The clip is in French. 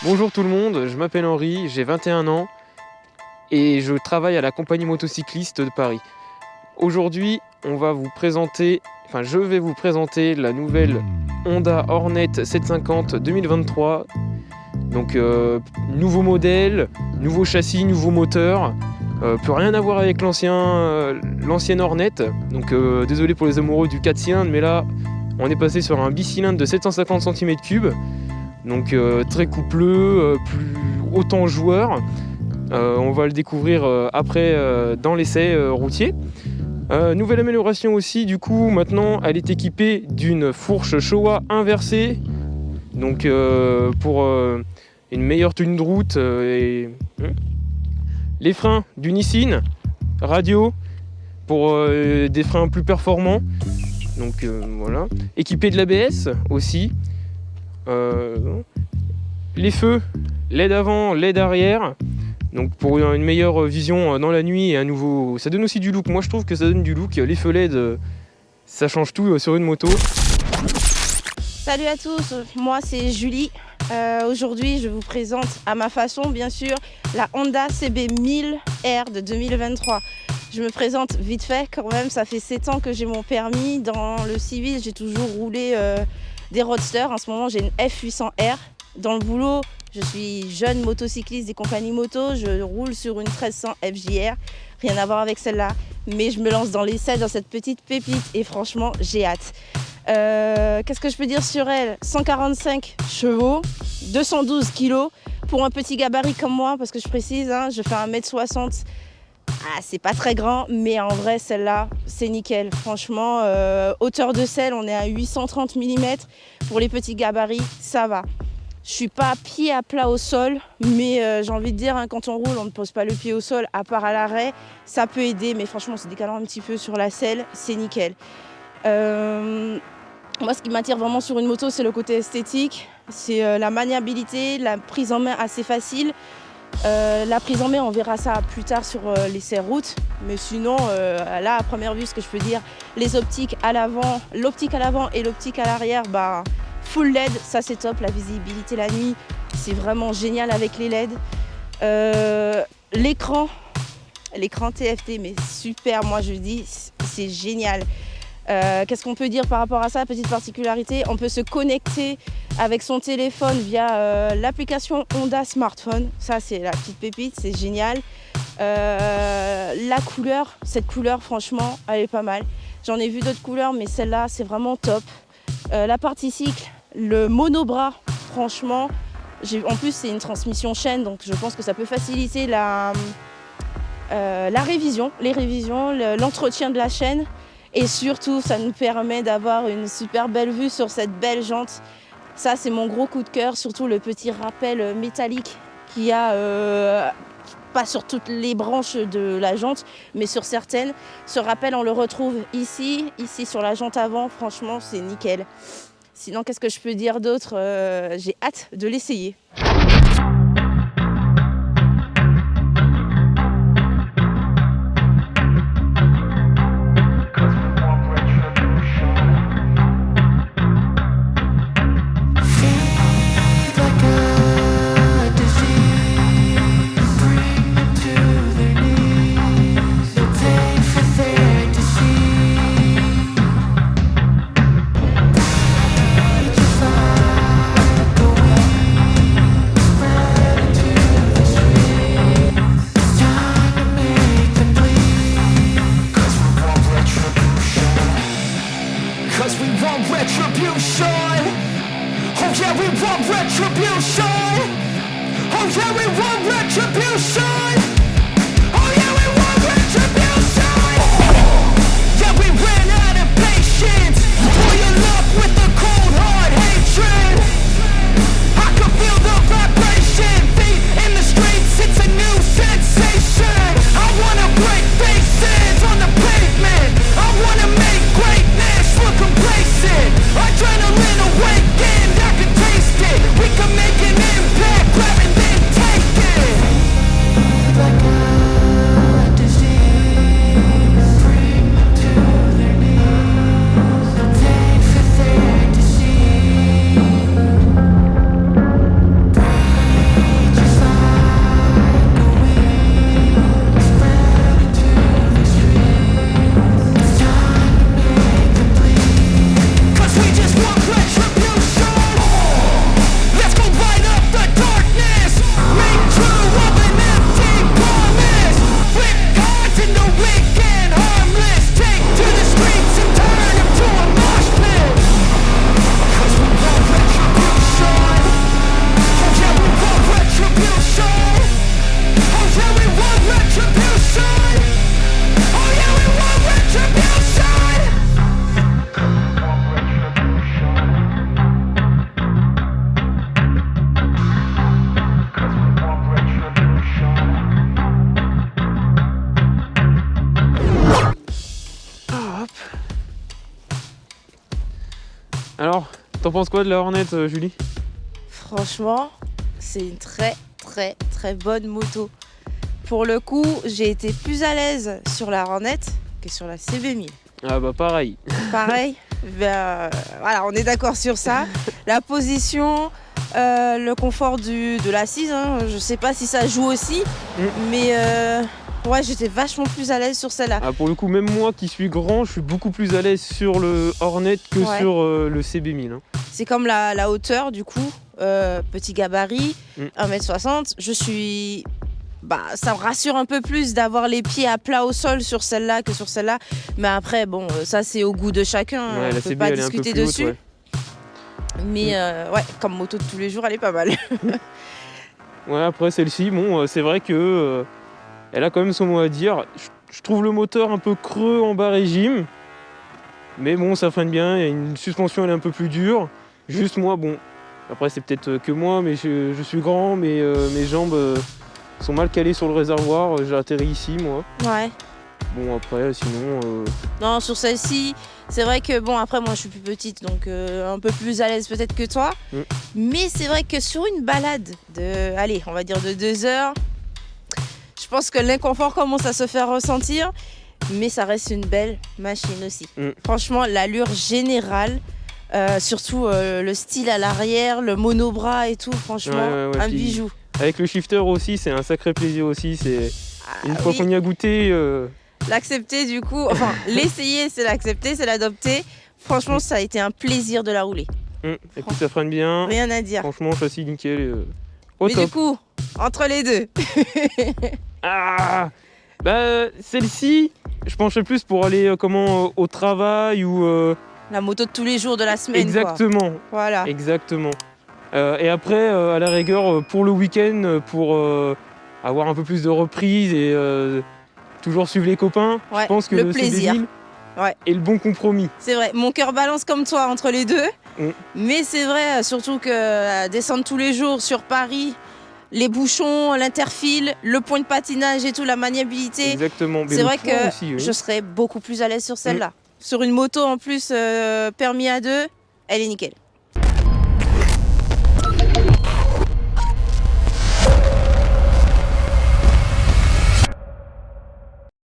Bonjour tout le monde, je m'appelle Henri, j'ai 21 ans et je travaille à la compagnie motocycliste de Paris. Aujourd'hui, je vais vous présenter la nouvelle Honda Hornet 750 2023. Donc nouveau modèle, nouveau châssis, nouveau moteur. Plus rien à voir avec l'ancienne Hornet. Donc désolé pour les amoureux du 4 cylindres, mais là on est passé sur un bicylindre de 750 cm3. Donc très coupleux, plus autant joueur. On va le découvrir après dans l'essai routier. Nouvelle amélioration aussi, du coup maintenant elle est équipée d'une fourche Showa inversée. Donc pour une meilleure tenue de route les freins du Nissin, radio pour des freins plus performants. Donc voilà, équipé de l'ABS aussi. Les feux, LED avant, LED arrière. Donc pour une meilleure vision dans la nuit et ça donne aussi du look. Moi je trouve que ça donne du look. Les feux LED, ça change tout sur une moto. Salut à tous, moi c'est Julie. Aujourd'hui je vous présente à ma façon bien sûr la Honda CB1000R de 2023. Je me présente vite fait quand même, ça fait 7 ans que j'ai mon permis. Dans le civil j'ai toujours roulé des roadsters. En ce moment j'ai une F800R. Dans le boulot, je suis jeune motocycliste des compagnies moto. Je roule sur une 1300 FJR. Rien à voir avec celle-là. Mais je me lance dans l'essai, dans cette petite pépite. Et franchement, j'ai hâte. Qu'est-ce que je peux dire sur elle ? 145 chevaux, 212 kg. Pour un petit gabarit comme moi, parce que je précise, je fais 1m60. Ah, c'est pas très grand, mais en vrai, celle-là, c'est nickel. Franchement, hauteur de selle, on est à 830 mm. Pour les petits gabarits, ça va. Je suis pas pied à plat au sol, mais j'ai envie de dire, quand on roule, on ne pose pas le pied au sol, à part à l'arrêt. Ça peut aider, mais franchement, en se décalant un petit peu sur la selle, c'est nickel. Moi, ce qui m'attire vraiment sur une moto, c'est le côté esthétique. C'est la maniabilité, la prise en main assez facile. La prise en main, on verra ça plus tard sur l'essai route. Mais sinon, là, à première vue, ce que je peux dire, les optiques à l'avant, l'optique à l'avant et l'optique à l'arrière, full LED, ça c'est top. La visibilité la nuit, c'est vraiment génial avec les LED. L'écran TFT, mais super, moi je dis, c'est génial. Qu'est-ce qu'on peut dire par rapport à ça ? Petite particularité, on peut se connecter avec son téléphone via l'application Honda Smartphone. Ça, c'est la petite pépite, c'est génial. La couleur, cette couleur, franchement, elle est pas mal. J'en ai vu d'autres couleurs, mais celle-là, c'est vraiment top. La partie cycle, le monobras, franchement, en plus, c'est une transmission chaîne, donc je pense que ça peut faciliter la révision, l'entretien de la chaîne. Et surtout, ça nous permet d'avoir une super belle vue sur cette belle jante. Ça, c'est mon gros coup de cœur, surtout le petit rappel métallique qu'il y a, pas sur toutes les branches de la jante, mais sur certaines. Ce rappel, on le retrouve ici sur la jante avant. Franchement, c'est nickel. Sinon, qu'est-ce que je peux dire d'autre ? J'ai hâte de l'essayer. Adrenaline awakened, I can taste it. We can make an impact, grab it then take it. Like Alors, t'en penses quoi de la Hornet, Julie? Franchement, c'est une très bonne moto. Pour le coup, j'ai été plus à l'aise sur la Hornet que sur la CB1000. Ah bah pareil. Pareil, voilà, on est d'accord sur ça. La position, le confort de l'assise, hein, je sais pas si ça joue aussi, mais ouais, j'étais vachement plus à l'aise sur celle-là. Ah, pour le coup, même moi qui suis grand, je suis beaucoup plus à l'aise sur le Hornet que sur le CB1000. Hein. C'est comme la hauteur du coup, petit gabarit, 1m60, je suis... ça me rassure un peu plus d'avoir les pieds à plat au sol sur celle-là que sur celle-là. Mais après, bon, ça c'est au goût de chacun, Ouais, on la peut CB, pas elle est un peu discuter plus haute, dessus. ouais. Mais ouais, comme moto de tous les jours, elle est pas mal. Ouais, après celle-ci, bon, c'est vrai que elle a quand même son mot à dire. Je trouve le moteur un peu creux en bas régime. Mais bon, ça freine bien, il y a une suspension, elle est un peu plus dure. Juste moi, bon, après c'est peut-être que moi, mais je suis grand, mais mes jambes sont mal calées sur le réservoir. J'ai atterri ici, moi. Ouais. Bon, après, sinon... Non, sur celle-ci, c'est vrai que bon, après moi je suis plus petite, donc un peu plus à l'aise peut-être que toi. Mais c'est vrai que sur une balade de, allez, on va dire de 2 heures, je pense que l'inconfort commence à se faire ressentir. Mais ça reste une belle machine aussi. Franchement, l'allure générale, surtout le style à l'arrière, le monobras et tout, franchement, ouais, un puis bijou. Avec le shifter aussi, c'est un sacré plaisir aussi. C'est une fois qu'on y a goûté... L'accepter du coup, enfin l'essayer c'est l'accepter, c'est l'adopter. Franchement, ça a été un plaisir de la rouler. Et puis ça freine bien. Rien à dire. Franchement, châssis nickel. Mais du coup, entre les deux. Ah, bah celle-ci, je pencherais plus pour aller au travail ou... La moto de tous les jours de la semaine. Exactement. Quoi. Voilà. Exactement. Et après, à la rigueur, pour le week-end, pour avoir un peu plus de reprise et toujours suivre les copains, ouais, je pense que le plaisir est le bon compromis. C'est vrai, mon cœur balance comme toi entre les deux. Mais c'est vrai, surtout que descendre tous les jours sur Paris, les bouchons, l'interfile, le point de patinage et tout, la maniabilité. Exactement. C'est vrai que aussi, oui. je serais beaucoup plus à l'aise sur celle-là. Sur une moto en plus permis à 2, elle est nickel.